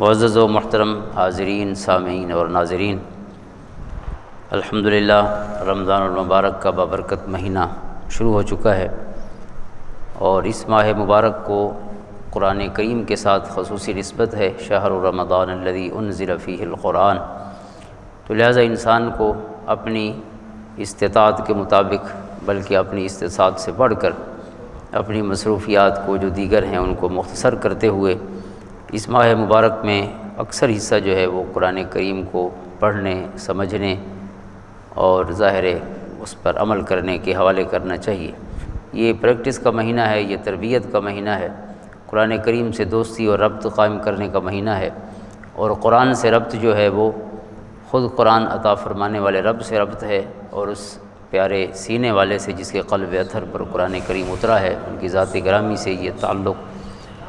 معزز و محترم حاضرین، سامعین اور ناظرین، الحمدللہ رمضان المبارک کا بابرکت مہینہ شروع ہو چکا ہے، اور اس ماہ مبارک کو قرآن کریم کے ساتھ خصوصی نسبت ہے، شہر رمضان الذی انزل فیہ القرآن۔ تو لہٰذا انسان کو اپنی استطاعت کے مطابق، بلکہ اپنی استطاعت سے بڑھ کر اپنی مصروفیات کو جو دیگر ہیں ان کو مختصر کرتے ہوئے اس ماہ مبارک میں اکثر حصہ جو ہے وہ قرآن کریم کو پڑھنے، سمجھنے اور ظاہر اس پر عمل کرنے کے حوالے کرنا چاہیے۔ یہ پریکٹس کا مہینہ ہے، یہ تربیت کا مہینہ ہے، قرآن کریم سے دوستی اور ربط قائم کرنے کا مہینہ ہے، اور قرآن سے ربط جو ہے وہ خود قرآن عطا فرمانے والے رب سے ربط ہے، اور اس پیارے سینے والے سے جس کے قلب اطہر پر قرآن کریم اترا ہے، ان کی ذات گرامی سے یہ تعلق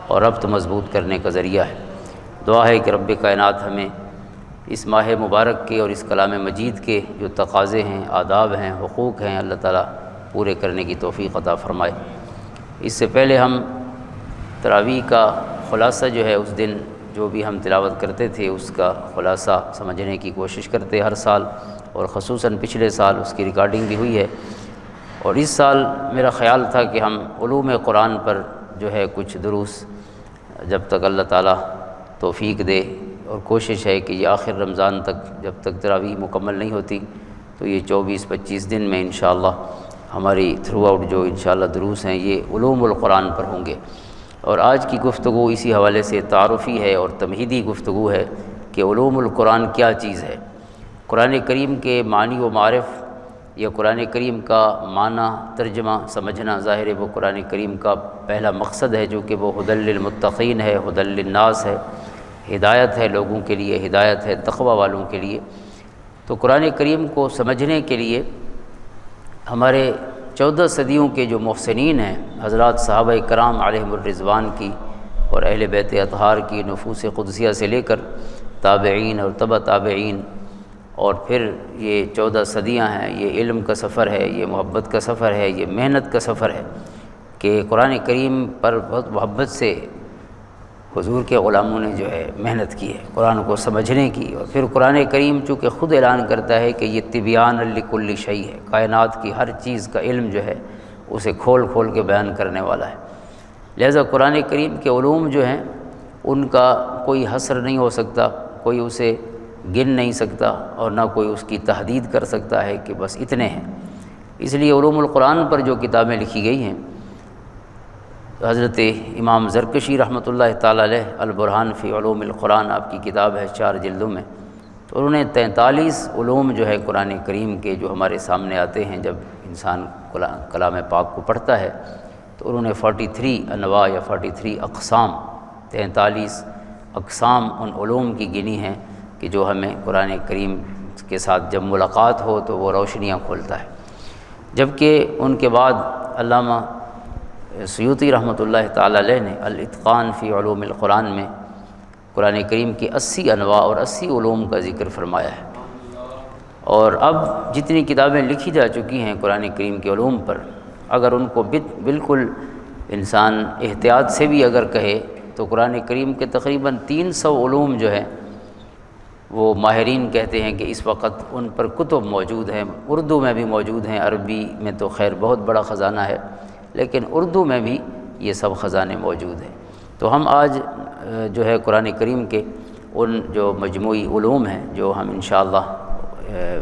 اور ربط مضبوط کرنے کا ذریعہ ہے۔ دعا ہے کہ رب کائنات ہمیں اس ماہ مبارک کے اور اس کلام مجید کے جو تقاضے ہیں، آداب ہیں، حقوق ہیں، اللہ تعالیٰ پورے کرنے کی توفیق عطا فرمائے۔ اس سے پہلے ہم تراویح کا خلاصہ جو ہے اس دن جو بھی ہم تلاوت کرتے تھے اس کا خلاصہ سمجھنے کی کوشش کرتے ہر سال، اور خصوصاً پچھلے سال اس کی ریکارڈنگ بھی ہوئی ہے، اور اس سال میرا خیال تھا کہ ہم علوم قرآن پر جو ہے کچھ دروس جب تک اللہ تعالیٰ توفیق دے، اور کوشش ہے کہ یہ آخر رمضان تک جب تک تراویح مکمل نہیں ہوتی تو یہ 24-25 دن میں انشاءاللہ ہماری تھرو آؤٹ جو انشاءاللہ دروس ہیں یہ علوم القرآن پر ہوں گے۔ اور آج کی گفتگو اسی حوالے سے تعارفی ہے اور تمہیدی گفتگو ہے کہ علوم القرآن کیا چیز ہے۔ قرآن کریم کے معنی و معرف یا قرآن کریم کا معنی ترجمہ سمجھنا، ظاہر ہے وہ قرآن کریم کا پہلا مقصد ہے، جو کہ وہ ھدی للمتقین ہے، ھدی للناس ہے، ہدایت ہے لوگوں کے لیے، ہدایت ہے تقوی والوں کے لیے۔ تو قرآن کریم کو سمجھنے کے لیے ہمارے 14 صدیوں کے جو محسنین ہیں، حضرات صحابہ کرام علیہم الرضوان کی اور اہل بیت اطہار کی نفوس قدسیہ سے لے کر تابعین اور تبع تابعین، اور پھر یہ 14 صدیاں ہیں، یہ علم کا سفر ہے، یہ محبت کا سفر ہے، یہ محنت کا سفر ہے کہ قرآن کریم پر بہت محبت سے حضور کے غلاموں نے جو ہے محنت کی ہے قرآن کو سمجھنے کی۔ اور پھر قرآن کریم چونکہ خود اعلان کرتا ہے کہ یہ تبیان لکل شیء ہے، کائنات کی ہر چیز کا علم جو ہے اسے کھول کھول کے بیان کرنے والا ہے، لہذا قرآن کریم کے علوم جو ہیں ان کا کوئی حصر نہیں ہو سکتا، کوئی اسے گن نہیں سکتا، اور نہ کوئی اس کی تحدید کر سکتا ہے کہ بس اتنے ہیں۔ اس لیے علوم القرآن پر جو کتابیں لکھی گئی ہیں، حضرت امام زرکشی رحمۃ اللہ تعالیٰ علیہ البرہان فی علوم القرآن آپ کی کتاب ہے 4 جلدوں میں، تو انہوں نے 43 علوم جو ہے قرآن کریم کے جو ہمارے سامنے آتے ہیں جب انسان کلام پاک کو پڑھتا ہے، تو انہوں نے 43 انواع یا 43 اقسام، 43 اقسام ان علوم کی گنی ہیں کہ جو ہمیں قرآن کریم کے ساتھ جب ملاقات ہو تو وہ روشنیاں کھولتا ہے۔ جبکہ ان کے بعد علامہ سیوطی رحمۃ اللہ تعالیٰ علیہ نے الاتقان فی علوم القرآن میں قرآن کریم کی 80 انواع اور 80 علوم کا ذکر فرمایا ہے۔ اور اب جتنی کتابیں لکھی جا چکی ہیں قرآن کریم کے علوم پر، اگر ان کو بالکل انسان احتیاط سے بھی اگر کہے تو قرآن کریم کے تقریباً 300 علوم جو ہے وہ ماہرین کہتے ہیں کہ اس وقت ان پر کتب موجود ہیں، اردو میں بھی موجود ہیں، عربی میں تو خیر بہت بڑا خزانہ ہے، لیکن اردو میں بھی یہ سب خزانے موجود ہیں۔ تو ہم آج جو ہے قرآن کریم کے ان جو مجموعی علوم ہیں جو ہم انشاءاللہ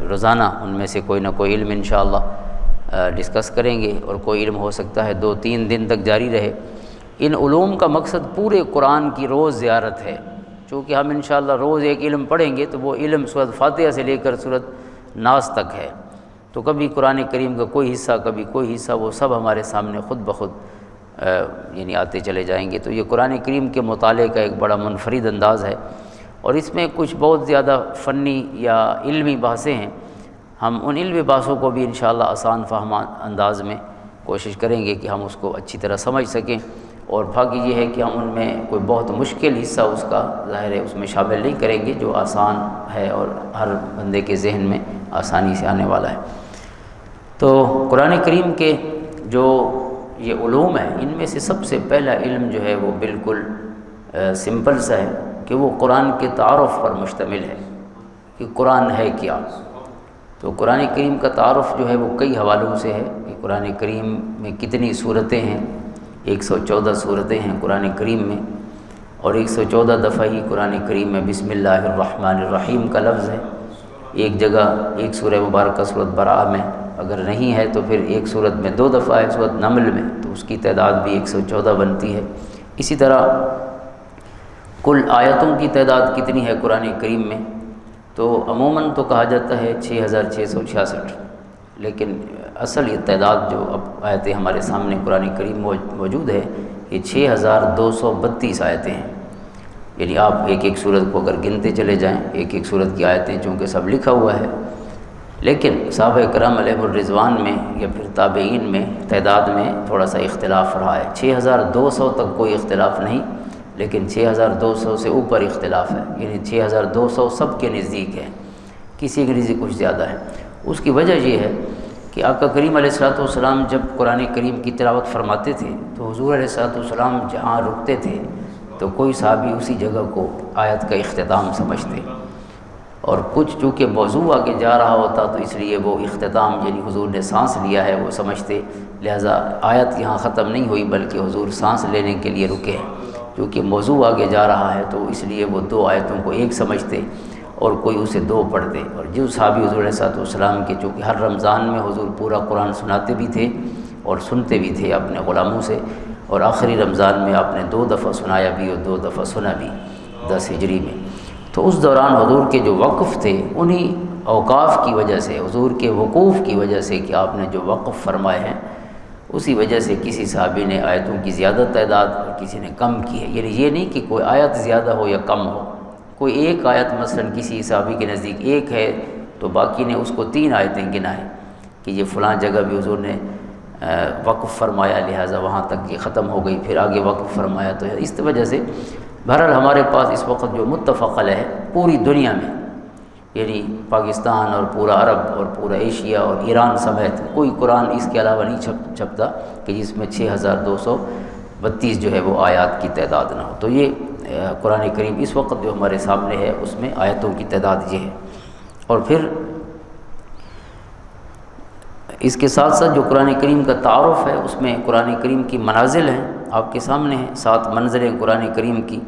روزانہ ان میں سے کوئی نہ کوئی علم انشاءاللہ ڈسکس کریں گے، اور کوئی علم ہو سکتا ہے 2-3 دن تک جاری رہے۔ ان علوم کا مقصد پورے قرآن کی روز زیارت ہے، چونکہ ہم انشاءاللہ روز ایک علم پڑھیں گے تو وہ علم سورۃ فاتحہ سے لے کر سورۃ ناس تک ہے، تو کبھی قرآن کریم کا کوئی حصہ، کبھی کوئی حصہ، وہ سب ہمارے سامنے خود بخود یعنی آتے چلے جائیں گے۔ تو یہ قرآن کریم کے مطالعے کا ایک بڑا منفرد انداز ہے، اور اس میں کچھ بہت زیادہ فنی یا علمی بحثیں ہیں۔ ہم ان علمی بحثوں کو بھی انشاءاللہ آسان فہم انداز میں کوشش کریں گے کہ ہم اس کو اچھی طرح سمجھ سکیں، اور باقی یہ ہے کہ ہم ان میں کوئی بہت مشکل حصہ اس کا ظاہر ہے اس میں شامل نہیں کریں گے، جو آسان ہے اور ہر بندے کے ذہن میں آسانی سے آنے والا ہے۔ تو قرآن کریم کے جو یہ علوم ہیں، ان میں سے سب سے پہلا علم جو ہے وہ بالکل سمپل سا ہے کہ وہ قرآن کے تعارف پر مشتمل ہے کہ قرآن ہے کیا۔ تو قرآن کریم کا تعارف جو ہے وہ کئی حوالوں سے ہے کہ قرآن کریم میں کتنی صورتیں ہیں، 114 صورتیں ہیں قرآن کریم میں، اور 114 دفعہ ہی قرآن کریم میں بسم اللہ الرحمن الرحیم کا لفظ ہے۔ ایک جگہ ایک سورہ مبارکہ سورۃ براءہ میں اگر نہیں ہے تو پھر ایک سورت میں 2 دفعہ ہے سورۃ نمل میں، تو اس کی تعداد بھی 114 بنتی ہے۔ اسی طرح کل آیتوں کی تعداد کتنی ہے قرآن کریم میں، تو عموماً تو کہا جاتا ہے 6666، لیکن اصل یہ تعداد جو اب آیتیں ہمارے سامنے قرآن کریم موجود ہے یہ 6232 آیتیں ہیں۔ یعنی آپ ایک ایک سورت کو اگر گنتے چلے جائیں، ایک ایک سورت کی آیتیں چونکہ سب لکھا ہوا ہے، لیکن صحابہ کرام علیہم الرضوان میں یا پھر تابعین میں تعداد میں تھوڑا سا اختلاف رہا ہے۔ 6200 تک کوئی اختلاف نہیں، لیکن 6200 سے اوپر اختلاف ہے، یعنی 6200 سب کے نزدیک ہے، کسی کے نزدیک کچھ زیادہ ہے۔ اس کی وجہ یہ ہے کہ آقا کریم علیہ الصلوۃ والسلام جب قرآن کریم کی تلاوت فرماتے تھے تو حضور علیہ الصلوۃ والسلام جہاں رکتے تھے تو کوئی صحابی اسی جگہ کو آیت کا اختتام سمجھتے، اور کچھ چونکہ موضوع آگے جا رہا ہوتا تو اس لیے وہ اختتام یعنی حضور نے سانس لیا ہے وہ سمجھتے، لہذا آیت یہاں ختم نہیں ہوئی بلکہ حضور سانس لینے کے لیے رکے ہیں، کیونکہ موضوع آگے جا رہا ہے تو اس لیے وہ 2 آیتوں کو ایک سمجھتے اور کوئی اسے 2 پڑھتے۔ اور جو صحابی حضور علیہ الصلوۃ والسلام کے چونکہ ہر رمضان میں حضور پورا قرآن سناتے بھی تھے اور سنتے بھی تھے اپنے غلاموں سے، اور آخری رمضان میں آپ نے 2 دفعہ سنایا بھی اور 2 دفعہ سنا بھی 10 ہجری میں، تو اس دوران حضور کے جو وقف تھے انہی اوقاف کی وجہ سے، حضور کے وقوف کی وجہ سے کہ آپ نے جو وقف فرمائے ہیں اسی وجہ سے کسی صحابی نے آیتوں کی زیادہ تعداد اور کسی نے کم کی ہے۔ یعنی یہ نہیں کہ کوئی آیت زیادہ ہو یا کم ہو، کوئی ایک آیت مثلا کسی صحابی کے نزدیک ایک ہے تو باقی نے اس کو 3 آیتیں گنائیں کہ یہ فلاں جگہ بھی حضور نے وقف فرمایا لہٰذا وہاں تک یہ ختم ہو گئی، پھر آگے وقف فرمایا، تو اس وجہ سے بہرحال ہمارے پاس اس وقت جو متفق علیہ ہے پوری دنیا میں، یعنی پاکستان اور پورا عرب اور پورا ایشیا اور ایران سمیت کوئی قرآن اس کے علاوہ نہیں چھپتا کہ جس میں 6232 جو ہے وہ آیات کی تعداد نہ ہو۔ تو یہ قرآن کریم اس وقت جو ہمارے سامنے ہے اس میں آیتوں کی تعداد یہ ہے۔ اور پھر اس کے ساتھ ساتھ جو قرآن کریم کا تعارف ہے اس میں قرآن کریم کی منازل ہیں آپ کے سامنے ہیں، 7 منزلیں قرآن کریم کی،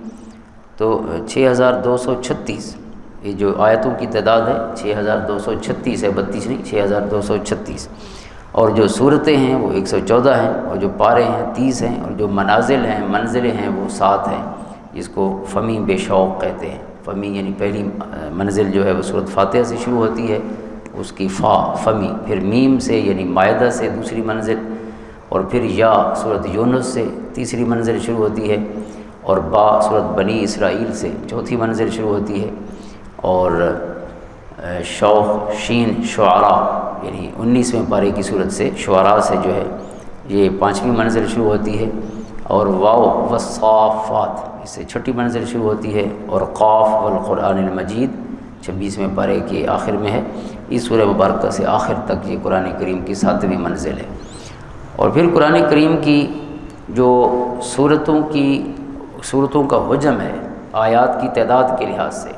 تو 6236 یہ جو آیتوں کی تعداد ہے 6236 ہے، 32 نہیں، 6236، اور جو صورتیں ہیں وہ 114 ہیں، اور جو پارے ہیں 30 ہیں، اور جو منازل ہیں منزلیں ہیں وہ 7 ہیں، جس کو فمی بے شوق کہتے ہیں۔ فمی یعنی پہلی منزل جو ہے وہ سورۃ فاتحہ سے شروع ہوتی ہے، اس کی فمی، پھر میم سے یعنی مائدہ سے دوسری منزل، اور پھر یا سورۃ یونس سے تیسری منزل شروع ہوتی ہے، اور با سورۃ بنی اسرائیل سے چوتھی منزل شروع ہوتی ہے، اور شوق شین شعراء یعنی 19ویں پارے کی صورت سے شعراء سے جو ہے یہ 5ویں منزل شروع ہوتی ہے، اور واو والصافات اس سے 6ٹھی منزل شروع ہوتی ہے، اور قاف والقرآن المجید 26ویں پارے کے آخر میں ہے۔ اس سورہ مبارکہ سے آخر تک یہ قرآن کریم کی 7ویں منزل ہے۔ اور پھر قرآن کریم کی جو صورتوں کا حجم ہے آیات کی تعداد کے لحاظ سے،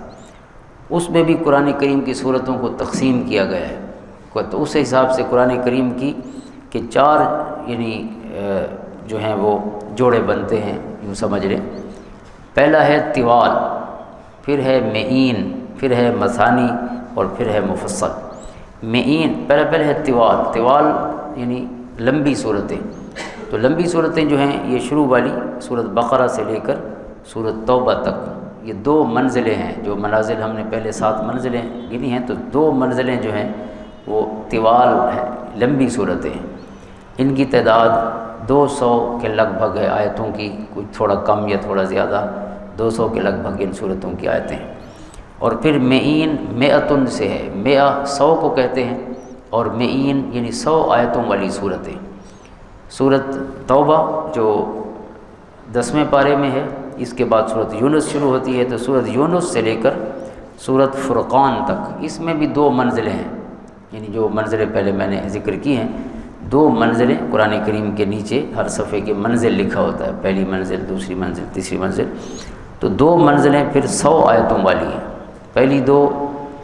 اس میں بھی قرآن کریم کی صورتوں کو تقسیم کیا گیا ہے، تو اس حساب سے قرآن کریم کی کہ 4 یعنی جو ہیں وہ جوڑے بنتے ہیں، یوں سمجھ لیں۔ پہلا ہے طوال، پھر ہے معین، پھر ہے مثانی، اور پھر ہے مفصل۔ معین پہلے ہے طوال یعنی لمبی صورتیں، تو لمبی صورتیں جو ہیں یہ شروع والی سورۃ بقرہ سے لے کر سورۃ توبہ تک، یہ 2 منزلیں ہیں، جو منازل ہم نے پہلے 7 منزلیں گنی ہیں، تو 2 منزلیں جو ہیں وہ طوال ہیں، لمبی صورتیں ہیں، ان کی تعداد 200 کے لگ بھگ ہے آیتوں کی، کچھ تھوڑا کم یا تھوڑا زیادہ، 200 کے لگ بھگ ان صورتوں کی آیتیں ہیں۔ اور پھر معین مئتن سے ہے، 100 کو کہتے ہیں، اور معین یعنی 100 آیتوں والی صورتیں۔ سورۃ توبہ جو 10ویں پارے میں ہے، اس کے بعد سورۃ یونس شروع ہوتی ہے، تو سورۃ یونس سے لے کر سورۃ فرقان تک اس میں بھی 2 منزلیں ہیں، یعنی جو منزلیں پہلے میں نے ذکر کی ہیں، 2 منزلیں قرآن کریم کے نیچے ہر صفحے کے منزل لکھا ہوتا ہے، پہلی منزل، دوسری منزل، تیسری منزل، تو 2 منزلیں پھر 100 آیتوں والی ہیں۔ پہلی 2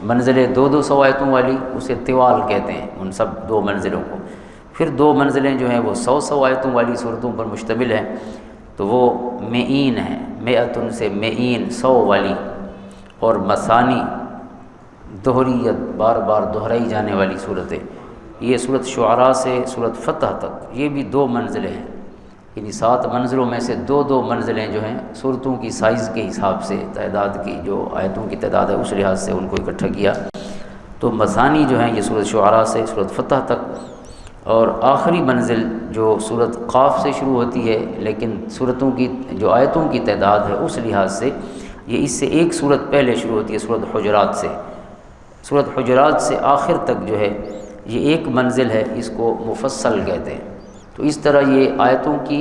منزلیں 200 آیتوں والی، اسے طوال کہتے ہیں ان سب 2 منزلوں کو۔ پھر 2 منزلیں جو ہیں وہ 100 آیتوں والی صورتوں پر مشتمل ہیں، تو وہ مئین ہیں، مئتن سے مئین 100 والی، اور مثانی دوہریت بار بار دہرائی جانے والی صورتیں، یہ صورت شعراء سے صورت فتح تک یہ بھی 2 منزلیں ہیں، یعنی 7 منزلوں میں سے 2 منزلیں جو ہیں صورتوں کی سائز کے حساب سے، تعداد کی جو آیتوں کی تعداد ہے اس لحاظ سے ان کو اکٹھا کیا۔ تو مثانی جو ہیں یہ صورت شعراء سے صورت فتح تک، اور آخری منزل جو صورت قاف سے شروع ہوتی ہے لیکن صورتوں کی جو آیتوں کی تعداد ہے اس لحاظ سے یہ اس سے ایک صورت پہلے شروع ہوتی ہے، صورت حجرات سے۔ صورت حجرات سے آخر تک جو ہے یہ ایک منزل ہے، اس کو مفصل کہتے ہیں۔ تو اس طرح یہ آیتوں کی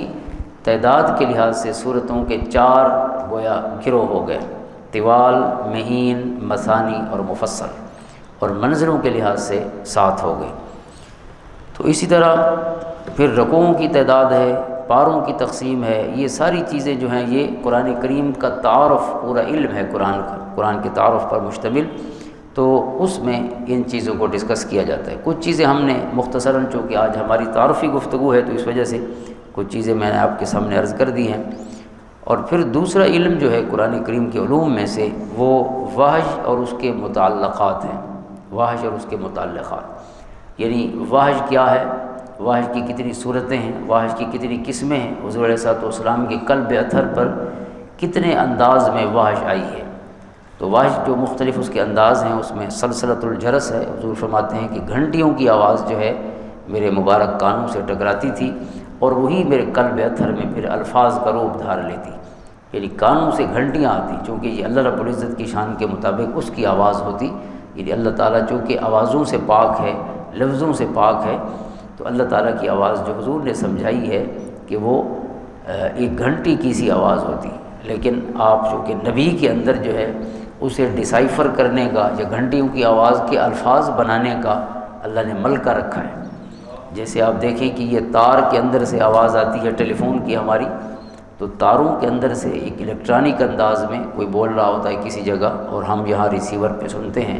تعداد کے لحاظ سے صورتوں کے 4 گویا گروہ ہو گئے، طوال، مہین، مثانی اور مفصل، اور منزلوں کے لحاظ سے 7 ہو گئے۔ تو اسی طرح پھر رکوعوں کی تعداد ہے، پاروں کی تقسیم ہے، یہ ساری چیزیں جو ہیں یہ قرآن کریم کا تعارف، پورا علم ہے قرآن کا، قرآن کے تعارف پر مشتمل، تو اس میں ان چیزوں کو ڈسکس کیا جاتا ہے۔ کچھ چیزیں ہم نے مختصراً، چونکہ آج ہماری تعارفی گفتگو ہے تو اس وجہ سے کچھ چیزیں میں نے آپ کے سامنے عرض کر دی ہیں۔ اور پھر دوسرا علم جو ہے قرآن کریم کے علوم میں سے وہ وحی اور اس کے متعلقات ہیں، وحی اور اس کے متعلقات، یعنی وحی کیا ہے، وحی کی کتنی صورتیں ہیں، وحی کی کتنی قسمیں ہیں، حضور علیہ الصلوۃ والسلام کے قلب اطہر پر کتنے انداز میں وحی آئی ہے۔ تو وحی جو مختلف اس کے انداز ہیں، اس میں سلسلۃ الجرس ہے، حضور فرماتے ہیں کہ گھنٹیوں کی آواز جو ہے میرے مبارک کانوں سے ٹکراتی تھی اور وہی میرے قلب اطہر میں پھر الفاظ کا روپ دھار لیتی، یعنی کانوں سے گھنٹیاں آتی، چونکہ یہ اللہ رب العزت کی شان کے مطابق اس کی آواز ہوتی، یعنی اللہ تعالیٰ چونکہ آوازوں سے پاک ہے، لفظوں سے پاک ہے، تو اللہ تعالیٰ کی آواز جو حضور نے سمجھائی ہے کہ وہ ایک گھنٹی کی سی آواز ہوتی، لیکن آپ چونکہ نبی کے اندر جو ہے اسے ڈیسائفر کرنے کا یا گھنٹیوں کی آواز کے الفاظ بنانے کا اللہ نے ملکہ رکھا ہے۔ جیسے آپ دیکھیں کہ یہ تار کے اندر سے آواز آتی ہے ٹیلی فون کی ہماری، تو تاروں کے اندر سے ایک الیکٹرانک انداز میں کوئی بول رہا ہوتا ہے کسی جگہ اور ہم یہاں ریسیور پہ سنتے ہیں،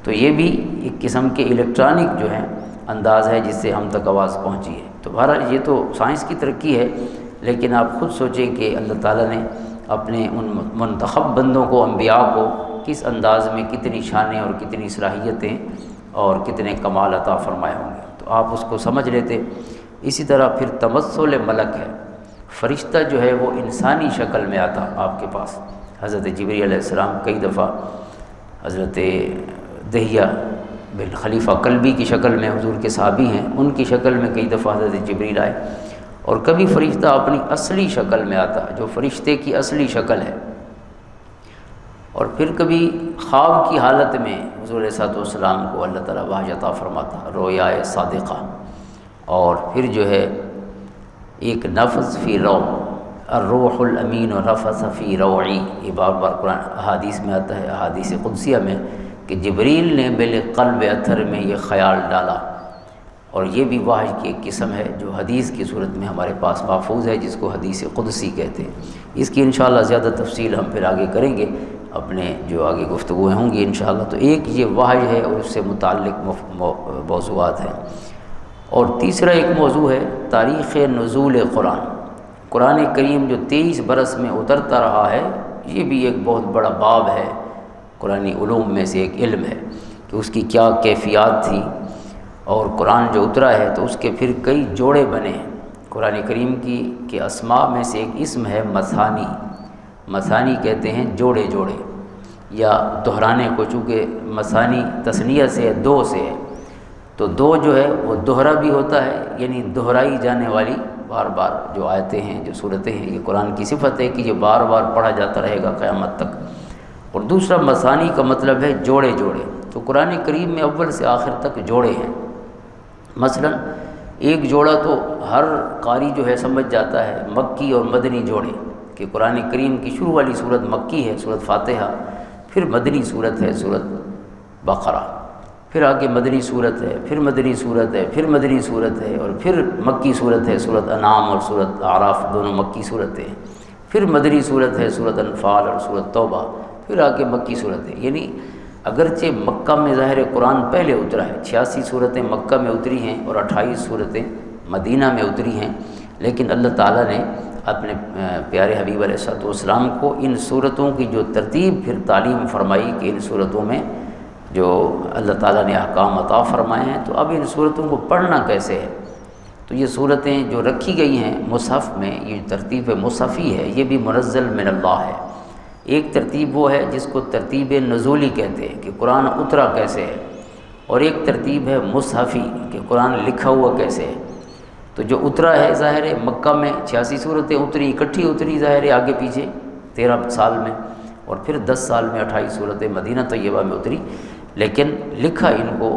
تو یہ بھی ایک قسم کے الیکٹرانک جو ہے انداز ہے جس سے ہم تک آواز پہنچی ہے۔ تو بہرحال یہ تو سائنس کی ترقی ہے، لیکن آپ خود سوچیں کہ اللہ تعالیٰ نے اپنے ان منتخب بندوں کو، انبیاء کو کس انداز میں کتنی شانیں اور کتنی صلاحیتیں اور کتنے کمال عطا فرمائے ہوں گے، تو آپ اس کو سمجھ لیتے۔ اسی طرح پھر تمثل ملک ہے، فرشتہ جو ہے وہ انسانی شکل میں آتا آپ کے پاس۔ حضرت جبریل علیہ السلام کئی دفعہ حضرت دہیہ بن خلیفہ کلبی کی شکل میں، حضور کے صحابی ہیں، ان کی شکل میں کئی دفعہ حضرت جبریل آئے، اور کبھی فرشتہ اپنی اصلی شکل میں آتا جو فرشتے کی اصلی شکل ہے، اور پھر کبھی خواب کی حالت میں حضور علیہ الصلوۃ والسلام کو اللہ تعالیٰ وحی عطا فرماتا، رویائے صادقہ، اور پھر جو ہے ایک نفس فی روع، الروح الامین نفث فی روعی، یہ بار بار قرآن احادیث میں آتا ہے، احادیث قدسیہ میں، کہ جبریل نے میرے قلب اطہر میں یہ خیال ڈالا، اور یہ بھی وحی کی ایک قسم ہے جو حدیث کی صورت میں ہمارے پاس محفوظ ہے، جس کو حدیث قدسی کہتے ہیں۔ اس کی انشاءاللہ زیادہ تفصیل ہم پھر آگے کریں گے، اپنے جو آگے گفتگویں ہوں گی انشاءاللہ۔ تو ایک یہ وحی ہے اور اس سے متعلق موضوعات ہیں، اور تیسرا ایک موضوع ہے تاریخ نزول قرآن۔ قرآن کریم جو 23 برس میں اترتا رہا ہے، یہ بھی ایک بہت بڑا باب ہے، قرآنی علوم میں سے ایک علم ہے کہ اس کی کیا کیفیات تھی، اور قرآن جو اترا ہے تو اس کے پھر کئی جوڑے بنے ہیں۔ قرآن کریم کی کے اسماء میں سے ایک اسم ہے مثانی، مثانی کہتے ہیں جوڑے جوڑے یا دہرانے کو، چونکہ مثانی تثنیہ سے ہے، 2 سے ہے، تو 2 جو ہے وہ دوہرا بھی ہوتا ہے، یعنی دہرائی جانے والی بار بار جو آیتیں ہیں، جو صورتیں ہیں، یہ قرآن کی صفت ہے کہ یہ بار بار پڑھا جاتا رہے گا قیامت تک۔ اور دوسرا مثانی کا مطلب ہے جوڑے جوڑے، تو قرآن کریم میں اول سے آخر تک جوڑے ہیں۔ مثلا ایک جوڑا تو ہر قاری جو ہے سمجھ جاتا ہے، مکی اور مدنی جوڑے، کہ قرآن کریم کی شروع والی صورت مکی ہے، صورت فاتحہ، پھر مدنی صورت ہے صورت بقرہ، پھر آگے مدنی صورت ہے، پھر مدنی صورت ہے، پھر مدنی صورت ہے، اور پھر مکی صورت ہے صورت انعام، اور صورت اعراف دونوں مکی صورتیں ہیں۔ پھر مدنی صورت ہے سورۃ انفال اور سورۃ توبہ، پھر آگے مکی صورت ہے۔ یعنی اگرچہ مکہ میں ظاہر قرآن پہلے اترا ہے، 86 صورتیں مکہ میں اتری ہیں اور 28 صورتیں مدینہ میں اتری ہیں، لیکن اللہ تعالیٰ نے اپنے پیارے حبیب علیہ الصلوۃ والسلام کو ان صورتوں کی جو ترتیب پھر تعلیم فرمائی کہ ان صورتوں میں جو اللہ تعالیٰ نے احکام عطا فرمائے ہیں، تو اب ان صورتوں کو پڑھنا کیسے ہے۔ تو یہ صورتیں جو رکھی گئی ہیں مصحف میں، یہ ترتیب مصحفی ہے، یہ بھی منزل من اللہ ہے۔ ایک ترتیب وہ ہے جس کو ترتیب نزولی کہتے ہیں کہ قرآن اترا کیسے ہے، اور ایک ترتیب ہے مصحفی کہ قرآن لکھا ہوا کیسے ہے۔ تو جو اترا ہے ظاہر ہے مکہ میں 86 صورتیں اتری، اکٹھی اتری ظاہر ہے آگے پیچھے 13 سال میں، اور پھر 10 سال میں 28 صورتیں مدینہ طیبہ میں اتری، لیکن لکھا ان کو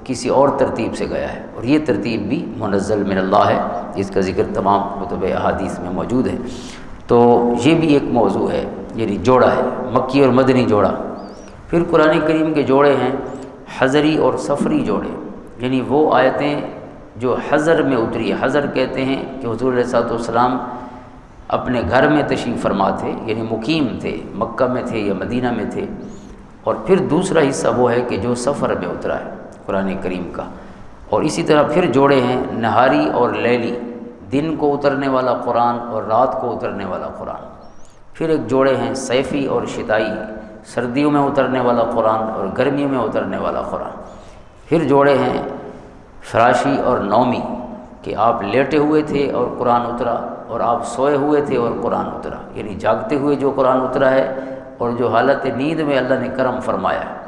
کسی اور ترتیب سے گیا ہے، اور یہ ترتیب بھی منزل من اللہ ہے، جس کا ذکر تمام کتب احادیث میں موجود ہے۔ تو یہ بھی ایک موضوع ہے، یعنی جوڑا ہے، مکی اور مدنی جوڑا۔ پھر قرآن کریم کے جوڑے ہیں حضری اور سفری جوڑے، یعنی وہ آیتیں جو حضر میں اتری ہے۔ حضر کہتے ہیں کہ حضور علیہ الصلوۃ والسلام اپنے گھر میں تشریف فرما تھے، یعنی مقیم تھے، مکہ میں تھے یا مدینہ میں تھے۔ اور پھر دوسرا حصہ وہ ہے کہ جو سفر میں اترا ہے قرآن کریم کا۔ اور اسی طرح پھر جوڑے ہیں نہاری اور لیلی، دن کو اترنے والا قرآن اور رات کو اترنے والا قرآن۔ پھر ایک جوڑے ہیں صیفی اور شتائی، سردیوں میں اترنے والا قرآن اور گرمیوں میں اترنے والا قرآن۔ پھر جوڑے ہیں فراشی اور نومی، کہ آپ لیٹے ہوئے تھے اور قرآن اترا، اور آپ سوئے ہوئے تھے اور قرآن اترا، یعنی جاگتے ہوئے جو قرآن اترا ہے، اور جو حالت نیند میں اللہ نے کرم فرمایا ہے،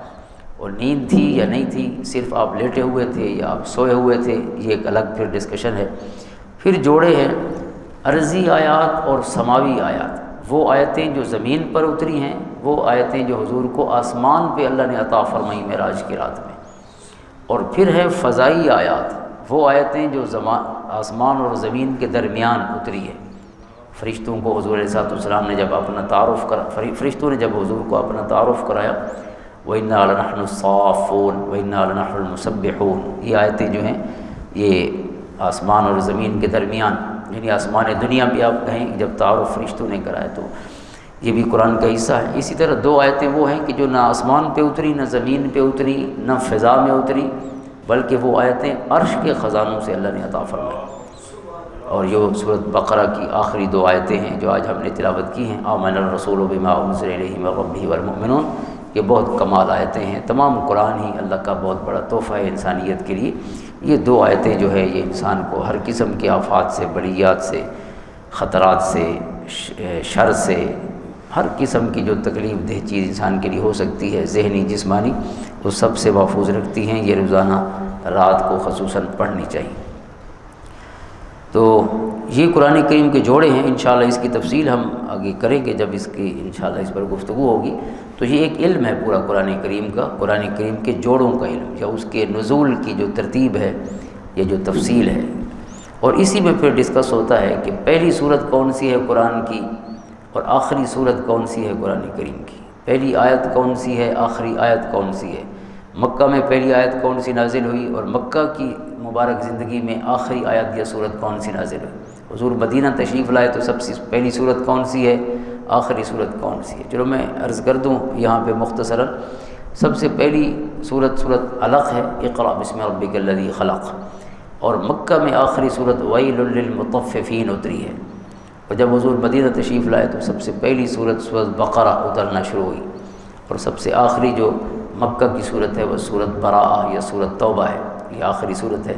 اور نیند تھی یا نہیں تھی، صرف آپ لیٹے ہوئے تھے یا آپ سوئے ہوئے تھے، یہ ایک الگ پھر ڈسکشن ہے۔ پھر جوڑے ہیں عرضی آیات اور سماوی آیات، وہ آیتیں جو زمین پر اتری ہیں، وہ آیتیں جو حضور کو آسمان پہ اللہ نے عطا فرمائی معراج کی رات میں۔ اور پھر ہے فضائی آیات، وہ آیتیں جو آسمان اور زمین کے درمیان اتری ہے۔ فرشتوں کو حضور علیہ السلام نے جب اپنا تعارف فرشتوں نے جب حضور کو اپنا تعارف کرایا، وَإِنَّا لَنَحْنُ الصَّافُّونَ وَإِنَّا لَنَحْنُ الْمُسَبِّحُونَ، یہ آیتیں جو ہیں یہ آسمان اور زمین کے درمیان، یعنی آسمان دنیا بھی آپ کہیں جب تعارف فرشتوں نے کرایا، تو یہ بھی قرآن کا حصہ ہے۔ اسی طرح دو آیتیں وہ ہیں کہ جو نہ آسمان پہ اتری، نہ زمین پہ اتری، نہ فضا میں اتری، بلکہ وہ آیتیں عرش کے خزانوں سے اللہ نے عطا فرمائی۔ اور یہ سورۃ بقرہ کی آخری دو آیتیں ہیں جو آج ہم نے تلاوت کی ہیں، آمن الرسول بما انزل الیہ من ربہ والمؤمنون، یہ بہت کمال آیتیں ہیں۔ تمام قرآن ہی اللہ کا بہت بڑا تحفہ ہے انسانیت کے لیے۔ یہ دو آیتیں جو ہے یہ انسان کو ہر قسم کے آفات سے، بلیات سے، خطرات سے، شر سے، ہر قسم کی جو تکلیف دہ چیز انسان کے لیے ہو سکتی ہے، ذہنی جسمانی، وہ سب سے محفوظ رکھتی ہیں۔ یہ روزانہ رات کو خصوصاً پڑھنی چاہیے۔ تو یہ قرآن کریم کے جوڑے ہیں، انشاءاللہ اس کی تفصیل ہم آگے کریں گے جب اس کی انشاءاللہ اس پر گفتگو ہوگی۔ تو یہ ایک علم ہے پورا قرآن کریم کا، قرآن کریم کے جوڑوں کا علم، یا اس کے نزول کی جو ترتیب ہے، یہ جو تفصیل ہے۔ اور اسی میں پھر ڈسکس ہوتا ہے کہ پہلی صورت کون سی ہے قرآن کی، اور آخری صورت کون سی ہے قرآن کریم کی، پہلی آیت کون سی ہے، آخری آیت کون سی ہے، مکہ میں پہلی آیت کون سی نازل ہوئی، اور مکہ کی مبارک زندگی میں آخری آیت یا صورت کون سی نازل ہوئی۔ حضور مدینہ تشریف لائے تو سب سے پہلی صورت کون سی ہے، آخری صورت کون سی ہے۔ چلو میں عرض کر دوں یہاں پہ مختصراً، سب سے پہلی صورت علق ہے، اقرأ بسم ربک الذی خلق، اور مکہ میں آخری صورت ویل للمطففین اتری ہے۔ اور جب حضور مدینہ تشریف لائے تو سب سے پہلی سورت بقرہ اترنا شروع ہوئی، اور سب سے آخری جو مکہ کی صورت ہے وہ سورت براءہ یا سورت توبہ ہے، یہ آخری صورت ہے۔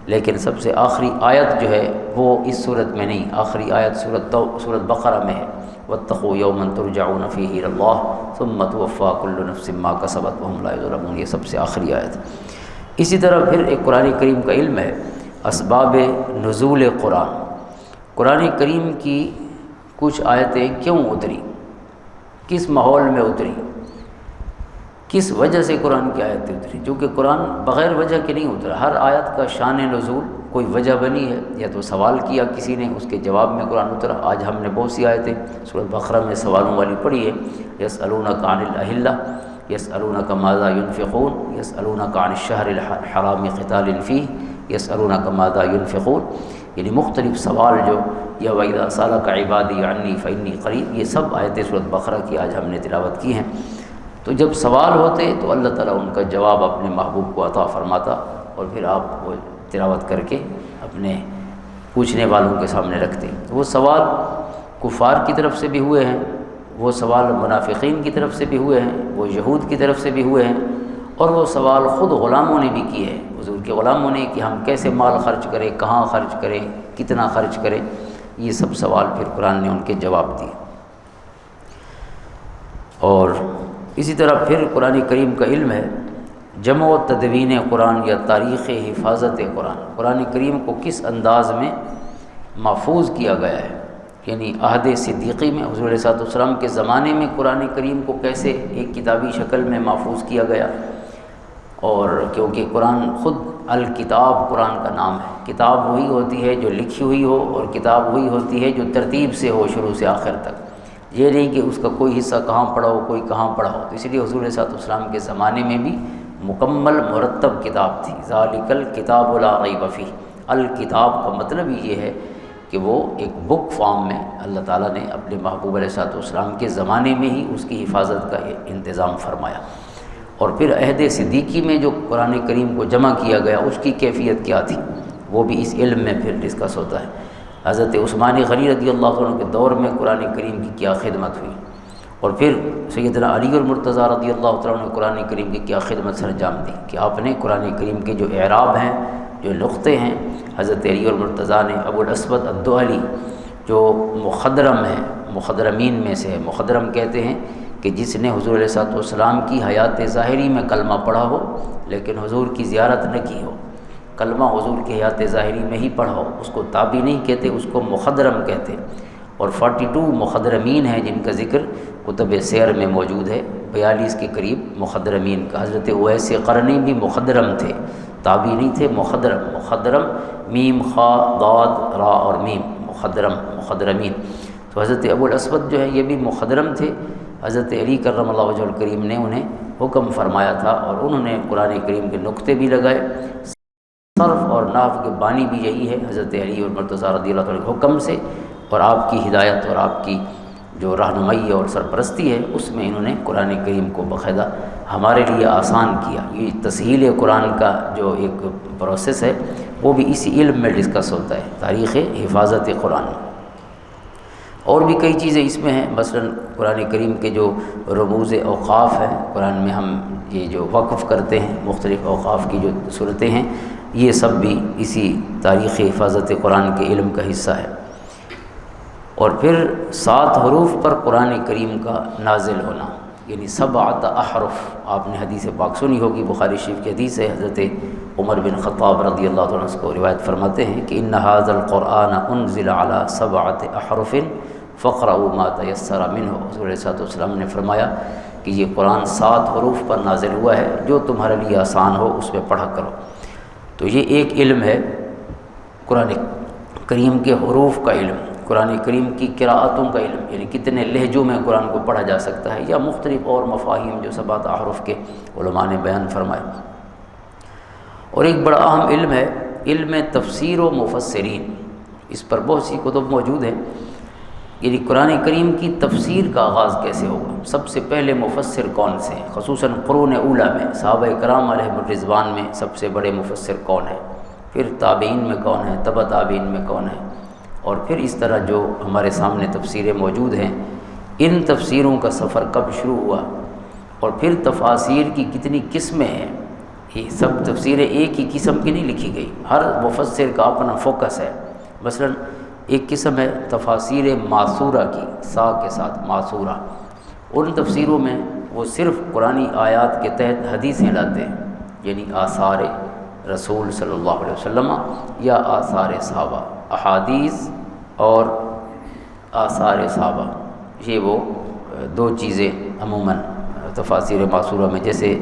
لیکن سب سے آخری آیت جو ہے وہ اس صورت میں نہیں، آخری آیت سورت بقرہ میں ہے، واتقوا یوما ترجعون فیہ الی اللہ ثم توفی کل نفس ما کسبت وہم لا یظلمون، یہ سب سے آخری آیت۔ اسی طرح پھر ایک قرآن کریم کا علم ہے اسباب نزول قرآن، قرآن کریم کی کچھ آیتیں کیوں اتری، کس ماحول میں اتری، کس وجہ سے قرآن کی آیتیں اتری، چونکہ قرآن بغیر وجہ کے نہیں اترا، ہر آیت کا شان نزول کوئی وجہ بنی ہے، یا تو سوال کیا کسی نے اس کے جواب میں قرآن اترا۔ آج ہم نے بہت سی آیتیں سورۃ بقرہ میں سوالوں والی پڑھی ہے، یسألونک عن الاہلہ، یسألونک ماذا ینفقون، یسألونک عن الشہر الحرام قتال فیہ، یسألونک ماذا ینفقون۔ یعنی مختلف سوال جو یا وَإِذَا سَأَلَكَ عِبَادِي عَنِّي فَإِنِّي قَرِيب، یہ سب آیتیں سورۃ بقرہ کی آج ہم نے تلاوت کی ہیں۔ تو جب سوال ہوتے تو اللہ تعالیٰ ان کا جواب اپنے محبوب کو عطا فرماتا، اور پھر آپ وہ تلاوت کر کے اپنے پوچھنے والوں کے سامنے رکھتے۔ وہ سوال کفار کی طرف سے بھی ہوئے ہیں، وہ سوال منافقین کی طرف سے بھی ہوئے ہیں، وہ یہود کی طرف سے بھی ہوئے ہیں، اور وہ سوال خود غلاموں نے بھی کیے ہیں، حضور کے غلاموں نے، کہ ہم کیسے مال خرچ کریں، کہاں خرچ کریں، کتنا خرچ کریں۔ یہ سب سوال پھر قرآن نے ان کے جواب دیے۔ اور اسی طرح پھر قرآن کریم کا علم ہے جمع و تدوین قرآن یا تاریخ حفاظت قرآن، قرآن کریم کو کس انداز میں محفوظ کیا گیا ہے، یعنی عہد صدیقی میں حضور علیہ السلام کے زمانے میں قرآن کریم کو کیسے ایک کتابی شکل میں محفوظ کیا گیا، اور کیونکہ قرآن خود الکتاب قرآن کا نام ہے، کتاب وہی ہوتی ہے جو لکھی ہوئی ہو، اور کتاب وہی ہوتی ہے جو ترتیب سے ہو شروع سے آخر تک، یہ نہیں کہ اس کا کوئی حصہ کہاں پڑھا ہو کوئی کہاں پڑھا ہو۔ تو اس لیے حضور علیہ السلام کے زمانے میں بھی مکمل مرتب کتاب تھی، ذالک الکتاب لا ریب فیہ۔ الکتاب کا مطلب یہ ہے کہ وہ ایک بک فارم میں اللہ تعالیٰ نے اپنے محبوب علیہ السلام کے زمانے میں ہی اس کی حفاظت کا انتظام فرمایا۔ اور پھر عہد صدیقی میں جو قرآن کریم کو جمع کیا گیا اس کی کیفیت کیا تھی، وہ بھی اس علم میں پھر ڈسکس ہوتا ہے۔ حضرت عثمان غنی رضی اللہ عنہ کے دور میں قرآن کریم کی کیا خدمت ہوئی، اور پھر سیدنا علی المرتضیٰ رضی اللہ تعالیٰ عنہ نے قرآن کریم کی کیا خدمت سر انجام دی، کہ آپ نے قرآن کریم کے جو اعراب ہیں، جو نقطے ہیں، حضرت علی المرتضیٰ نے ابو الاسود الدؤلی جو مخدرم ہے، مخدرمین میں سے ہے، مخدرم کہتے ہیں کہ جس نے حضور علیہ السلام کی حیات ظاہری میں کلمہ پڑھا ہو لیکن حضور کی زیارت نہ کی ہو، کلمہ حضور کی حیات ظاہری میں ہی پڑھا ہو، اس کو تابعی نہیں کہتے، اس کو مخدرم کہتے۔ اور 42 مخدرمین ہیں جن کا ذکر کتب سیر میں موجود ہے، 42 کے قریب مخدرمین کا۔ حضرت اویس قرنی بھی مخدرم تھے، تابعی نہیں تھے، مخدرم، مخدرم میم خا ضاد را اور میم، مخدرم، مخدرمین۔ تو حضرت ابو الاسود جو ہے یہ بھی مخدرم تھے، حضرت علی کرم اللہ وجہ الکریم نے انہیں حکم فرمایا تھا، اور انہوں نے قرآن کریم کے نقطے بھی لگائے۔ صرف اور نحو کے بانی بھی یہی ہے حضرت علی اور مرتضیٰ رضی اللہ عنہ کے حکم سے، اور آپ کی ہدایت اور آپ کی جو رہنمائی اور سرپرستی ہے اس میں انہوں نے قرآن کریم کو باقاعدہ ہمارے لیے آسان کیا۔ یہ تسہیل قرآن کا جو ایک پروسیس ہے وہ بھی اسی علم میں ڈسکس ہوتا ہے، تاریخ حفاظت قرآن۔ اور بھی کئی چیزیں اس میں ہیں، مثلا قرآن کریم کے جو رموز اوقاف ہیں، قرآن میں ہم یہ جو وقف کرتے ہیں، مختلف اوقاف کی جو صورتیں ہیں، یہ سب بھی اسی تاریخ حفاظت قرآن کے علم کا حصہ ہے۔ اور پھر 7 حروف پر قرآن کریم کا نازل ہونا، یعنی 7 احرف۔ آپ نے حدیث پاک سنی ہوگی، بخاری شریف کی حدیث ہے، حضرت عمر بن خطاب رضی اللہ عنہ کو روایت فرماتے ہیں کہ ان ھذا القرآن انزل علی 7 احرف فقرؤوا ما تیسر منہ۔ حضور علیہ السلام نے فرمایا کہ یہ قرآن 7 حروف پر نازل ہوا ہے، جو تمہارے لیے آسان ہو اس میں پڑھا کرو۔ تو یہ ایک علم ہے قرآن کریم کے حروف کا علم، قرآن کریم کی قراءتوں کا علم، یعنی کتنے لہجوں میں قرآن کو پڑھا جا سکتا ہے، یا مختلف اور مفاہیم جو 7 احرف کے علماء نے بیان فرمائے۔ اور ایک بڑا اہم علم ہے علم تفسیر و مفسرین، اس پر بہت سی کتب موجود ہیں، یعنی قرآن کریم کی تفسیر کا آغاز کیسے ہوگا، سب سے پہلے مفسر کون سے ہیں، خصوصاً قرون اولیٰ میں صحابہ کرام علیہم الرضوان میں سب سے بڑے مفسر کون ہیں، پھر تابعین میں کون ہیں، تبع تابعین میں کون ہیں، اور پھر اس طرح جو ہمارے سامنے تفسیریں موجود ہیں، ان تفسیروں کا سفر کب شروع ہوا، اور پھر تفاسیر کی کتنی قسمیں ہیں۔ یہ سب تفسیریں ایک ہی قسم کی نہیں لکھی گئی، ہر مفسر کا اپنا فوکس ہے۔ مثلا ایک قسم ہے تفاسیر معصورہ کی، سا کے ساتھ معصورہ، ان تفسیروں میں وہ صرف قرآنی آیات کے تحت حدیثیں لاتے ہیں، یعنی آثار رسول صلی اللہ علیہ وسلم یا آثار صحابہ، احادیث اور آثار صحابہ، یہ وہ 2 چیزیں عموماً تفاسیر معصورہ میں، جیسے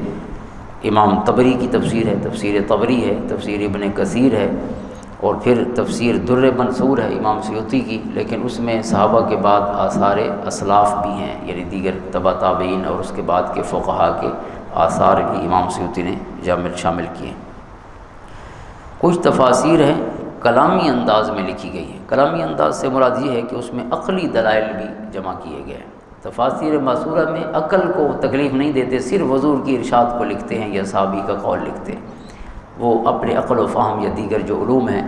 امام طبری کی تفسیر ہے، تفسیر طبری ہے، تفسیر ابن کثیر ہے، اور پھر تفسیر در منصور ہے امام سیوطی کی، لیکن اس میں صحابہ کے بعد آثار اسلاف بھی ہیں، یعنی دیگر تبع تابعین اور اس کے بعد کے فقہا کے آثار بھی امام سیوطی نے شامل کیے ہیں۔ کچھ تفاسیر ہیں کلامی انداز میں لکھی گئی ہیں۔ کلامی انداز سے مراد یہ ہے کہ اس میں عقلی دلائل بھی جمع کیے گئے ہیں۔ تفاسیر ماسورہ میں عقل کو تکلیف نہیں دیتے، صرف حضور کی ارشاد کو لکھتے ہیں یا صحابی کا قول لکھتے ہیں۔ وہ اپنے عقل و فہم یا دیگر جو علوم ہیں،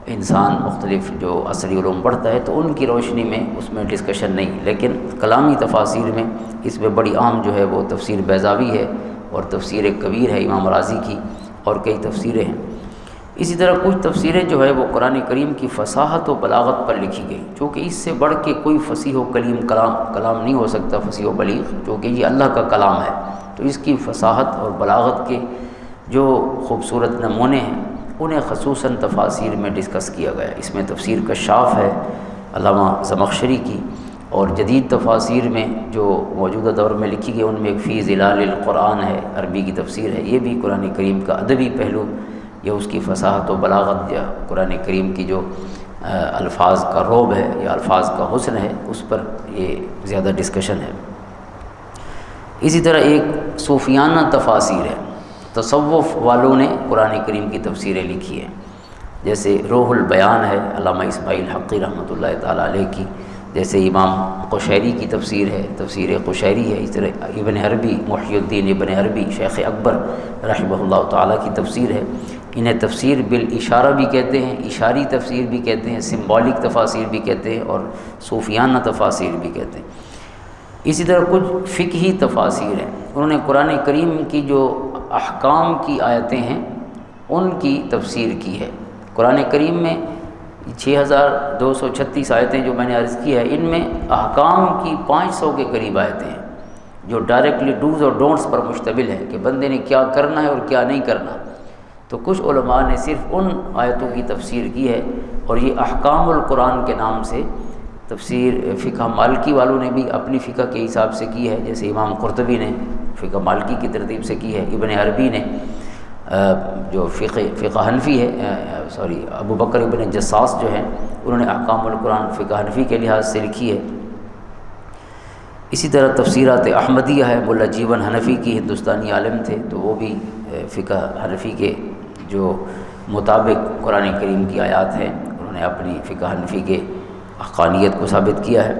انسان مختلف جو عصری علوم پڑھتا ہے تو ان کی روشنی میں اس میں ڈسکشن نہیں، لیکن کلامی تفاسیر میں اس میں بڑی عام جو ہے وہ تفسیر بیضاوی ہے اور تفسیر کبیر ہے امام رازی کی، اور کئی تفسیریں ہیں۔ اسی طرح کچھ تفسیریں جو ہے وہ قرآن کریم کی فصاحت و بلاغت پر لکھی گئی، چونکہ اس سے بڑھ کے کوئی فصیح و کلام نہیں ہو سکتا، فصیح و بلیغ، چونکہ یہ اللہ کا کلام ہے، تو اس کی فصاحت اور بلاغت کے جو خوبصورت نمونے ہیں انہیں خصوصاً تفاسیر میں ڈسکس کیا گیا۔ اس میں تفسیر کشاف ہے علامہ زمخشری کی، اور جدید تفاسیر میں جو موجودہ دور میں لکھی گئی ان میں ایک فی ظلال القرآن ہے، عربی کی تفسیر ہے۔ یہ بھی قرآن کریم کا ادبی پہلو یا اس کی فصاحت و بلاغت یا قرآن کریم کی جو الفاظ کا روب ہے یا الفاظ کا حسن ہے اس پر یہ زیادہ ڈسکشن ہے۔ اسی طرح ایک صوفیانہ تفاسیر ہے، تصوف والوں نے قرآن کریم کی تفسیریں لکھی ہیں، جیسے روح البیان ہے علامہ اسماعیل حقی رحمۃ اللہ تعالیٰ علیہ کی، جیسے امام قشیری کی تفسیر ہے، تفسیر قشیری ہے۔ اس طرح ابن عربی، محی الدین ابن عربی شیخ اکبر رحمہ اللہ تعالیٰ کی تفسیر ہے۔ انہیں تفسیر بالاشارہ بھی کہتے ہیں، اشاری تفسیر بھی کہتے ہیں، سمبولک تفاسیر بھی کہتے ہیں، اور صوفیانہ تفاسیر بھی کہتے ہیں۔ اسی طرح کچھ فقہی تفاسیر ہیں، انہوں نے قرآن کریم کی جو احکام کی آیتیں ہیں ان کی تفسیر کی ہے۔ قرآن کریم میں 6236 آیتیں جو میں نے عرض کی ہے، ان میں احکام کی 500 کے قریب آیتیں ہیں جو ڈائریکٹلی ڈوز اور ڈونٹس پر مشتمل ہے کہ بندے نے کیا کرنا ہے اور کیا نہیں کرنا۔ تو کچھ علماء نے صرف ان آیتوں کی تفسیر کی ہے، اور یہ احکام القرآن کے نام سے تفسیر فقہ مالکی والوں نے بھی اپنی فقہ کے حساب سے کی ہے، جیسے امام قرطبی نے فقہ مالکی کی ترتیب سے کی ہے، ابن عربی نے جو فقہ حنفی ہے ابو بکر ابن جساس جو ہیں انہوں نے احکام القرآن فقہ حنفی کے لحاظ سے لکھی ہے۔ اسی طرح تفسیرات احمدیہ ہے، ملا جیون حنفی کی ہندوستانی عالم تھے، تو وہ بھی فقہ حنفی کے جو مطابق قرآن کریم کی آیات ہیں انہوں نے اپنی فقہ حنفی کے حقانیت کو ثابت کیا ہے۔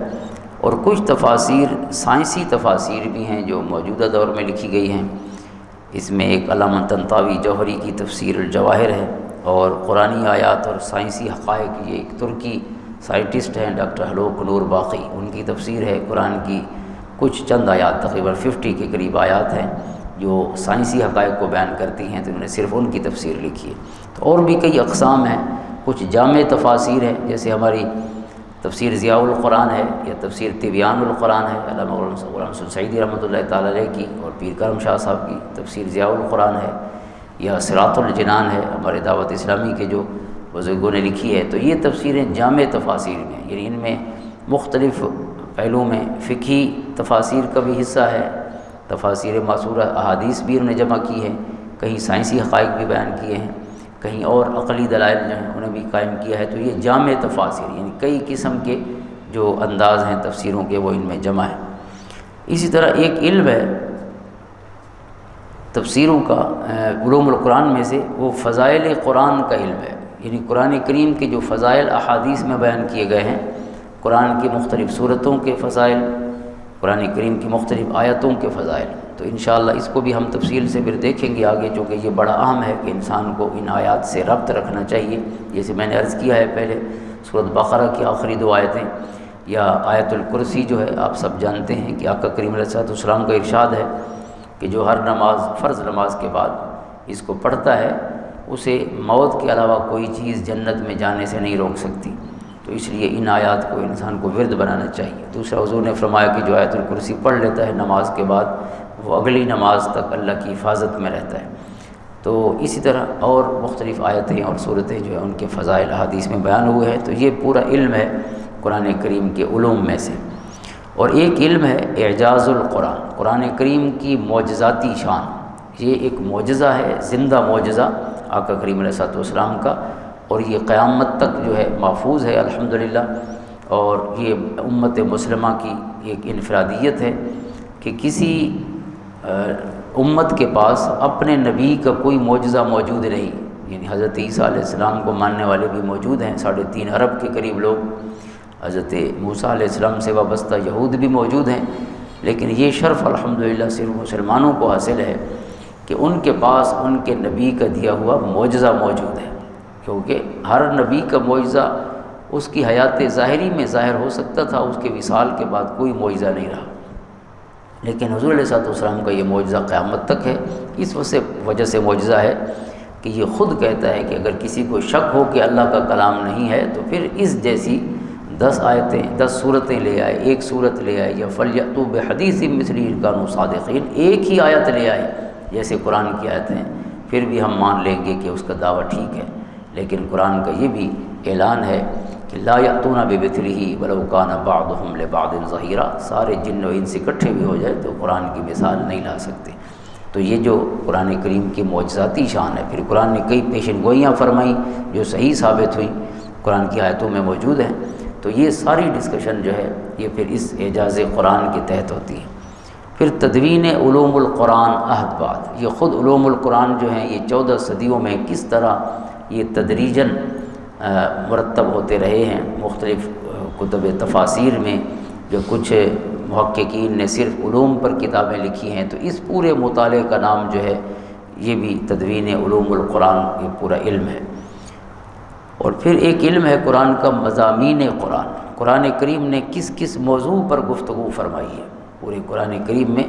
اور کچھ تفاسیر سائنسی تفاسیر بھی ہیں جو موجودہ دور میں لکھی گئی ہیں۔ اس میں ایک علامہ طنطاوی جوہری کی تفسیر الجواہر ہے، اور قرآنی آیات اور سائنسی حقائق، یہ ایک ترکی سائنٹسٹ ہیں ڈاکٹر حلوق نور باقی، ان کی تفسیر ہے قرآن کی کچھ چند آیات، تقریباً 50 کے قریب آیات ہیں جو سائنسی حقائق کو بیان کرتی ہیں، تو انہوں نے صرف ان کی تفسیر لکھی ہے۔ تو اور بھی کئی اقسام ہیں، کچھ جامع تفاسیر ہیں، جیسے ہماری تفسیر ضیاء القرآن ہے یا تفسیر تبیان القرآن ہے علامہ غلام حسن سعیدی رحمۃ اللہ تعالیٰ علیہ کی، اور پیر کرم شاہ صاحب کی تفسیر ضیاء القرآن ہے، یا صراط الجنان ہے ہمارے دعوت اسلامی کے جو بزرگوں نے لکھی ہے۔ تو یہ تفسیریں جامع تفاسیر میں، یعنی ان میں مختلف پہلوؤں میں فقہی تفاسیر کا بھی حصہ ہے، تفاسیر ماسورہ احادیث بھی انہوں نے جمع کی ہے، کہیں سائنسی حقائق بھی بیان کیے ہیں، کہیں اور عقلی دلائل جو ہیں انہیں بھی قائم کیا ہے۔ تو یہ جامع تفاسیر، یعنی کئی قسم کے جو انداز ہیں تفسیروں کے وہ ان میں جمع ہیں۔ اسی طرح ایک علم ہے تفسیروں کا علوم القرآن میں سے، وہ فضائل قرآن کا علم ہے، یعنی قرآن کریم کے جو فضائل احادیث میں بیان کیے گئے ہیں، قرآن کی مختلف صورتوں کے فضائل، قرآن کریم کی مختلف آیتوں کے فضائل۔ تو انشاءاللہ اس کو بھی ہم تفصیل سے پھر دیکھیں گے آگے، چونکہ یہ بڑا اہم ہے کہ انسان کو ان آیات سے ربط رکھنا چاہیے۔ جیسے میں نے عرض کیا ہے پہلے، سورۃ بقرہ کی آخری 2 آیتیں یا آیت الکرسی جو ہے، آپ سب جانتے ہیں کہ آقا کریم علیہ السلام کا ارشاد ہے کہ جو ہر نماز، فرض نماز کے بعد اس کو پڑھتا ہے، اسے موت کے علاوہ کوئی چیز جنت میں جانے سے نہیں روک سکتی۔ تو اس لیے ان آیات کو انسان کو ورد بنانا چاہیے۔ دوسرا حضور نے فرمایا کہ جو آیت الکرسی پڑھ لیتا ہے نماز کے بعد، وہ اگلی نماز تک اللہ کی حفاظت میں رہتا ہے۔ تو اسی طرح اور مختلف آیتیں اور صورتیں جو ہیں ان کے فضائل حدیث میں بیان ہوئے ہیں۔ تو یہ پورا علم ہے قرآن کریم کے علوم میں سے۔ اور ایک علم ہے اعجاز القرآن، قرآن کریم کی معجزاتی شان۔ یہ ایک معجزہ ہے، زندہ معجزہ آقا کریم علیہ السلام کا، اور یہ قیامت تک جو ہے محفوظ ہے الحمدللہ۔ اور یہ امت مسلمہ کی ایک انفرادیت ہے کہ کسی امت کے پاس اپنے نبی کا کوئی معجزہ موجود نہیں، یعنی حضرت عیسیٰ علیہ السلام کو ماننے والے بھی موجود ہیں، 3.5 ارب کے قریب لوگ، حضرت موسیٰ علیہ السلام سے وابستہ یہود بھی موجود ہیں، لیکن یہ شرف الحمدللہ صرف مسلمانوں کو حاصل ہے کہ ان کے پاس ان کے نبی کا دیا ہوا معجزہ موجود ہے، کیونکہ ہر نبی کا معجزہ اس کی حیات ظاہری میں ظاہر ہو سکتا تھا، اس کے وصال کے بعد کوئی معجزہ نہیں رہا، لیکن حضور علیہ الصلوۃ والسلام کا یہ معجزہ قیامت تک ہے۔ اس وجہ سے معجزہ ہے کہ یہ خود کہتا ہے کہ اگر کسی کو شک ہو کہ اللہ کا کلام نہیں ہے تو پھر اس جیسی 10 آیتیں 10 صورتیں لے آئے، ایک صورت لے آئے، یا فلیأتوا بحدیث مثلہ ان کانوا صادقین، ایک ہی آیت لے آئے جیسے قرآن کی آیتیں، پھر بھی ہم مان لیں گے کہ اس کا دعویٰ ٹھیک ہے۔ لیکن قرآن کا یہ بھی اعلان ہے کہ لا یأتون بمثلہ ولو کان بعضهم لبعض ظہیرا، سارے جن و انس اکٹھے بھی ہو جائے تو قرآن کی مثال نہیں لا سکتے۔ تو یہ جو قرآن کریم کی معجزاتی شان ہے، پھر قرآن نے کئی پیشن گوئیاں فرمائیں جو صحیح ثابت ہوئیں، قرآن کی آیتوں میں موجود ہیں، تو یہ ساری ڈسکشن جو ہے یہ پھر اس اعجاز قرآن کے تحت ہوتی ہے۔ پھر تدوین علوم القرآن عہد بعد، یہ خود علوم القرآن جو ہیں یہ 14 صدیوں میں کس طرح یہ تدریجاً مرتب ہوتے رہے ہیں۔ مختلف کتب تفاسیر میں جو کچھ محققین نے صرف علوم پر کتابیں لکھی ہیں، تو اس پورے مطالعے کا نام جو ہے یہ بھی تدوین علوم القرآن، یہ پورا علم ہے۔ اور پھر ایک علم ہے قرآن کا مضامین قرآن، قرآن کریم نے کس کس موضوع پر گفتگو فرمائی ہے۔ پورے قرآن کریم میں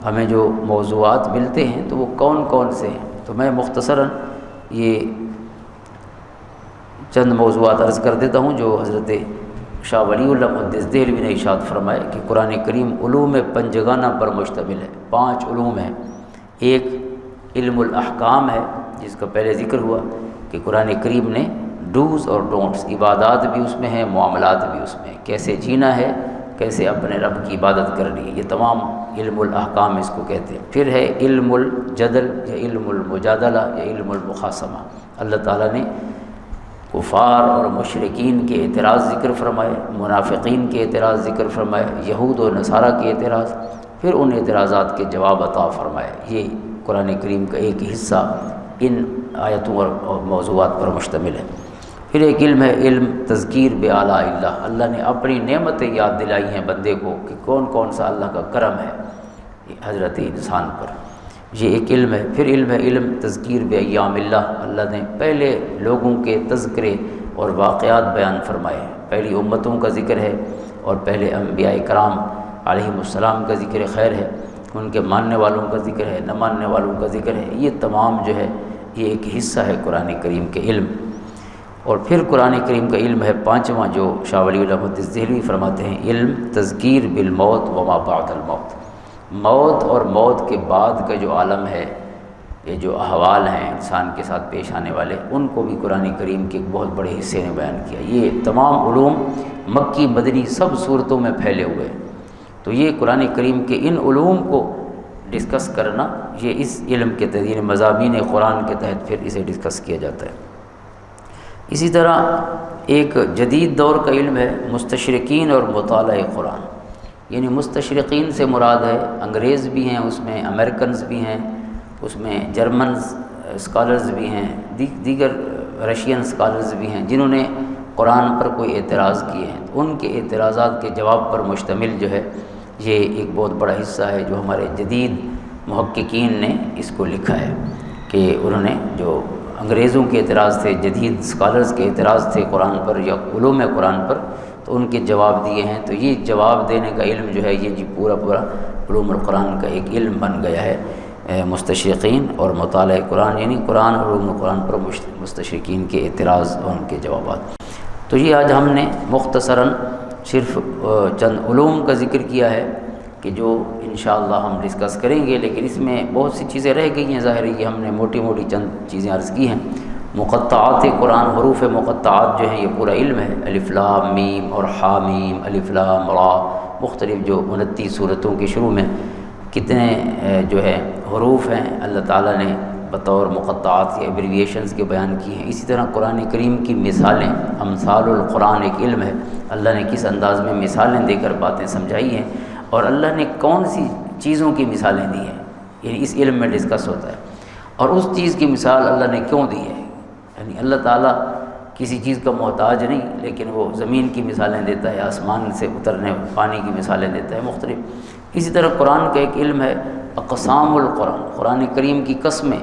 ہمیں جو موضوعات ملتے ہیں تو وہ کون کون سے ہیں، تو میں مختصراً یہ چند موضوعات عرض کر دیتا ہوں جو حضرت شاہ ولی اللہ محدث دہلوی نے ارشاد فرمایا کہ قرآن کریم علوم پنجگانہ پر مشتمل ہے۔ 5 علوم ہیں۔ ایک علم الاحکام ہے جس کا پہلے ذکر ہوا کہ قرآن کریم نے ڈوز اور ڈونٹس، عبادات بھی اس میں ہیں، معاملات بھی اس میں، کیسے جینا ہے، کیسے اپنے رب کی عبادت کرنی ہے، یہ تمام علم الاحکام اس کو کہتے ہیں۔ پھر ہے علم الجدل یا علم المجادلہ یا علم المخاصمہ، اللہ تعالیٰ نے کفار اور مشرکین کے اعتراض ذکر فرمائے، منافقین کے اعتراض ذکر فرمائے، یہود و نصارہ کے اعتراض، پھر ان اعتراضات کے جواب عطا فرمائے۔ یہ قرآن کریم کا ایک حصہ ان آیتوں اور موضوعات پر مشتمل ہے۔ پھر ایک علم ہے علم تذکیر بآلاء اللہ، اللہ نے اپنی نعمتیں یاد دلائی ہیں بندے کو کہ کون کون سا اللہ کا کرم ہے حضرت انسان پر، یہ ایک علم ہے۔ پھر علم ہے علم تذکیر بایام اللہ، اللہ نے پہلے لوگوں کے تذکرے اور واقعات بیان فرمائے، پہلی امتوں کا ذکر ہے اور پہلے انبیاء کرام علیہم السلام کا ذکر خیر ہے، ان کے ماننے والوں کا ذکر ہے، نہ ماننے والوں کا ذکر ہے، یہ تمام جو ہے یہ ایک حصہ ہے قرآن کریم کے علم۔ اور پھر قرآن کریم کا علم ہے 5واں جو شاہ ولی اللہ محدث دہلوی فرماتے ہیں علم تذکیر بالموت وما بعد الموت، موت اور موت کے بعد کا جو عالم ہے، یہ جو احوال ہیں انسان کے ساتھ پیش آنے والے، ان کو بھی قرآن کریم کے ایک بہت بڑے حصے نے بیان کیا۔ یہ تمام علوم مکی مدنی سب صورتوں میں پھیلے ہوئے ہیں، تو یہ قرآن کریم کے ان علوم کو ڈسکس کرنا یہ اس علم کے تحت مضامین قرآن کے تحت پھر اسے ڈسکس کیا جاتا ہے۔ اسی طرح ایک جدید دور کا علم ہے مستشرقین اور مطالعہ قرآن، یعنی مستشرقین سے مراد ہے انگریز بھی ہیں اس میں، امریکنز بھی ہیں اس میں، جرمن اسکالرز بھی ہیں، دیگر رشین اسکالرز بھی ہیں جنہوں نے قرآن پر کوئی اعتراض کیے ہیں، ان کے اعتراضات کے جواب پر مشتمل جو ہے یہ ایک بہت بڑا حصہ ہے جو ہمارے جدید محققین نے اس کو لکھا ہے کہ انہوں نے جو انگریزوں کے اعتراض تھے، جدید اسکالرز کے اعتراض تھے قرآن پر یا علوم قرآن پر، تو ان کے جواب دیے ہیں۔ تو یہ جواب دینے کا علم جو ہے یہ پورا علوم القرآن کا ایک علم بن گیا ہے، مستشرقین اور مطالعہ قرآن، یعنی قرآن اور علوم القرآن پر مستشرقین کے اعتراض اور ان کے جوابات۔ تو یہ آج ہم نے مختصراً صرف چند علوم کا ذکر کیا ہے کہ جو انشاءاللہ ہم ڈسکس کریں گے، لیکن اس میں بہت سی چیزیں رہ گئی ہیں، ظاہر ہے کہ ہم نے موٹی موٹی چند چیزیں عرض کی ہیں۔ مقطعات قرآن، حروف مقطعات جو ہیں یہ پورا علم ہے، الف لام میم اور حا میم، الف لام را، مختلف جو 29 صورتوں کے شروع میں کتنے جو ہے حروف ہیں اللہ تعالیٰ نے بطور مقطعات یا ایبریویشنز کے بیان کی ہیں۔ اسی طرح قرآن کریم کی مثالیں، امثال القرآن ایک علم ہے، اللہ نے کس انداز میں مثالیں دے کر باتیں سمجھائی ہیں اور اللہ نے کون سی چیزوں کی مثالیں دی ہیں، یعنی اس علم میں ڈسکس ہوتا ہے، اور اس چیز کی مثال اللہ نے کیوں دی ہے، یعنی اللہ تعالیٰ کسی چیز کا محتاج نہیں، لیکن وہ زمین کی مثالیں دیتا ہے، آسمان سے اترنے پانی کی مثالیں دیتا ہے مختلف۔ اسی طرح قرآن کا ایک علم ہے اقسام القرآن، قرآن کریم کی قسمیں۔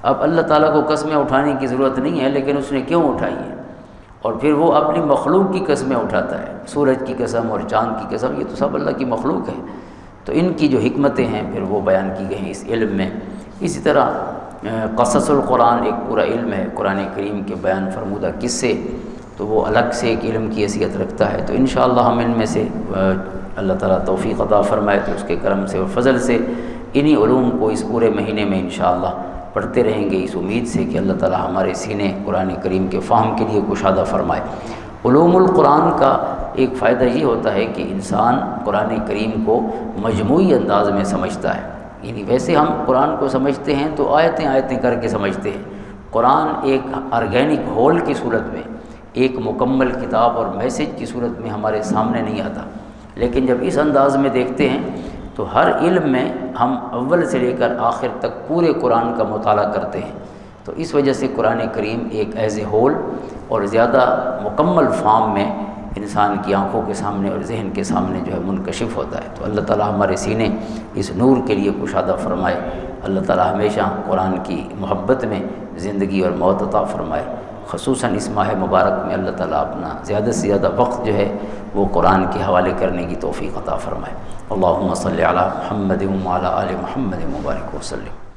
اب اللہ تعالیٰ کو قسمیں اٹھانے کی ضرورت نہیں ہے، لیکن اس نے کیوں اٹھائی ہے، اور پھر وہ اپنی مخلوق کی قسمیں اٹھاتا ہے، سورج کی قسم اور چاند کی قسم، یہ تو سب اللہ کی مخلوق ہے، تو ان کی جو حکمتیں ہیں پھر وہ بیان کی گئی ہیں اس علم میں۔ اسی طرح قصص القرآن ایک پورا علم ہے، قرآن کریم کے بیان فرمودہ قصے، تو وہ الگ سے ایک علم کی حیثیت رکھتا ہے۔ تو انشاءاللہ ہم ان میں سے اللہ تعالیٰ توفیق عطا فرمائے تو اس کے کرم سے اور فضل سے انہی علوم کو اس پورے مہینے میں انشاءاللہ پڑھتے رہیں گے، اس امید سے کہ اللہ تعالیٰ ہمارے سینے قرآن کریم کے فہم کے لیے کشادہ فرمائے۔ علوم القرآن کا ایک فائدہ یہ ہوتا ہے کہ انسان قرآن کریم کو مجموعی انداز میں سمجھتا ہے، یعنی ویسے ہم قرآن کو سمجھتے ہیں تو آیتیں آیتیں کر کے سمجھتے ہیں، قرآن ایک آرگینک ہول کی صورت میں، ایک مکمل کتاب اور میسج کی صورت میں ہمارے سامنے نہیں آتا، لیکن جب اس انداز میں دیکھتے ہیں تو ہر علم میں ہم اول سے لے کر آخر تک پورے قرآن کا مطالعہ کرتے ہیں، تو اس وجہ سے قرآن کریم ایک ایز اے ہول اور زیادہ مکمل فارم میں انسان کی آنکھوں کے سامنے اور ذہن کے سامنے جو ہے منکشف ہوتا ہے۔ تو اللہ تعالیٰ ہمارے سینے اس نور کے لیے کشادہ فرمائے، اللہ تعالیٰ ہمیشہ قرآن کی محبت میں زندگی اور موت عطا فرمائے، خصوصاً اس ماہ مبارک میں اللہ تعالیٰ اپنا زیادہ سے زیادہ وقت جو ہے وہ قرآن کے حوالے کرنے کی توفیق عطا فرمائے۔ اللہم صلی علی محمد وعلی آل محمد مبارک وسلم۔